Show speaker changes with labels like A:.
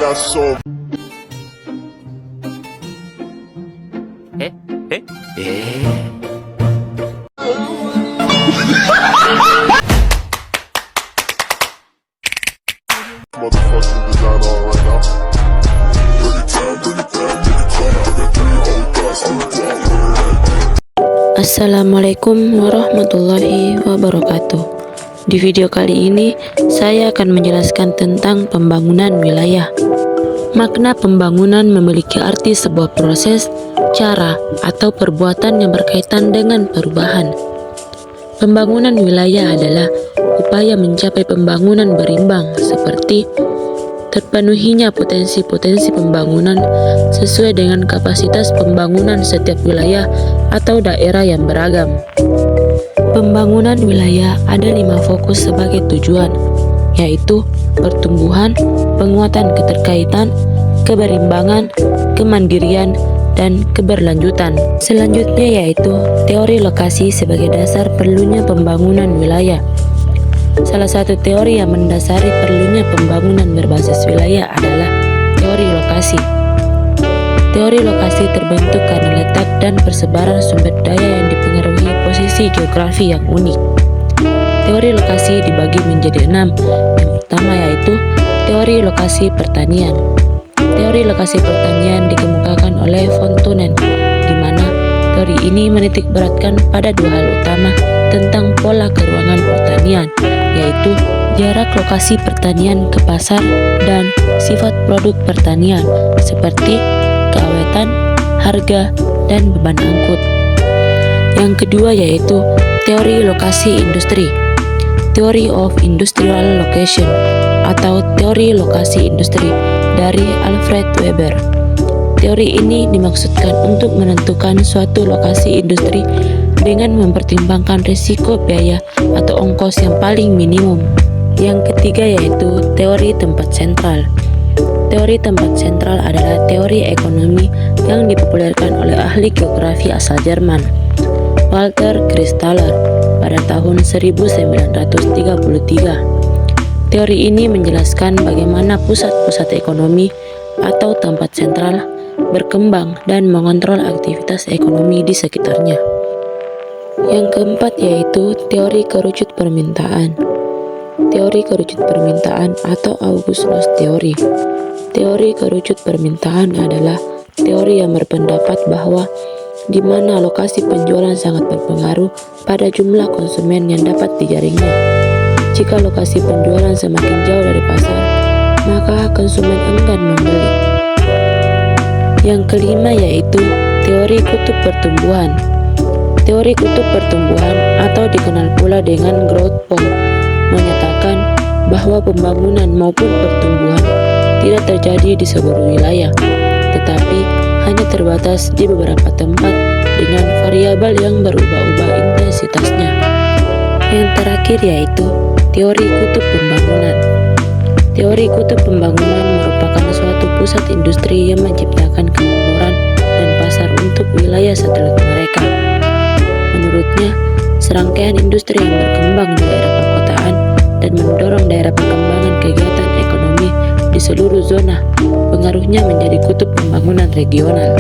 A: got so. Motherfucking design on right now.
B: Assalamualaikum warahmatullahi wabarakatuh. Di video kali ini saya akan menjelaskan tentang pembangunan wilayah. Makna pembangunan memiliki arti sebuah proses, cara, atau perbuatan yang berkaitan dengan perubahan. Pembangunan wilayah adalah upaya mencapai pembangunan berimbang seperti terpenuhinya potensi-potensi pembangunan sesuai dengan kapasitas pembangunan setiap wilayah atau daerah yang beragam. Pembangunan wilayah ada 5 fokus sebagai tujuan, yaitu pertumbuhan, penguatan keterkaitan, keberimbangan, kemandirian, dan keberlanjutan. Selanjutnya yaitu teori lokasi sebagai dasar perlunya pembangunan wilayah. Salah satu teori yang mendasari perlunya pembangunan berbasis wilayah adalah teori lokasi. Teori lokasi terbentuk karena letak dan persebaran sumber daya yang dipengaruhi posisi geografi yang unik. Teori lokasi dibagi menjadi 6. Yang pertama yaitu teori lokasi pertanian. Teori lokasi pertanian dikemukakan oleh von Thunen, di mana teori ini menitik beratkan pada 2 hal utama tentang pola keruangan pertanian, yaitu jarak lokasi pertanian ke pasar dan sifat produk pertanian seperti keawetan, harga, dan beban angkut. Yang kedua yaitu teori lokasi industri, Theory of Industrial Location atau teori lokasi industri dari Alfred Weber. Teori ini dimaksudkan untuk menentukan suatu lokasi industri dengan mempertimbangkan risiko biaya atau ongkos yang paling minimum. Yang ketiga yaitu teori tempat sentral. Teori tempat sentral adalah teori ekonomi yang dipopulerkan oleh ahli geografi asal Jerman, Walter Christaller, pada tahun 1933. Teori ini menjelaskan bagaimana pusat-pusat ekonomi atau tempat sentral berkembang dan mengontrol aktivitas ekonomi di sekitarnya. Yang keempat yaitu teori kerucut permintaan. Teori kerucut permintaan atau August Loos teori. Teori kerucut permintaan adalah teori yang berpendapat bahwa di mana lokasi penjualan sangat berpengaruh pada jumlah konsumen yang dapat dijaringnya. Jika lokasi penjualan semakin jauh dari pasar, maka konsumen enggan membeli. Yang kelima yaitu teori kutub pertumbuhan. Teori kutub pertumbuhan atau dikenal pula dengan growth pole menyatakan bahwa pembangunan maupun pertumbuhan tidak terjadi di seluruh wilayah, tetapi hanya terbatas di beberapa tempat dengan variabel yang berubah-ubah intensitasnya. Yang terakhir yaitu teori kutub pembangunan. Teori kutub pembangunan merupakan suatu pusat industri yang menciptakan kemakmuran dan pasar untuk wilayah satelit mereka. Menurutnya, serangkaian industri yang berkembang di daerah perkotaan dan mendorong daerah perkembangan kegiatan ekonomi di seluruh zona, pengaruhnya menjadi kutub pembangunan regional.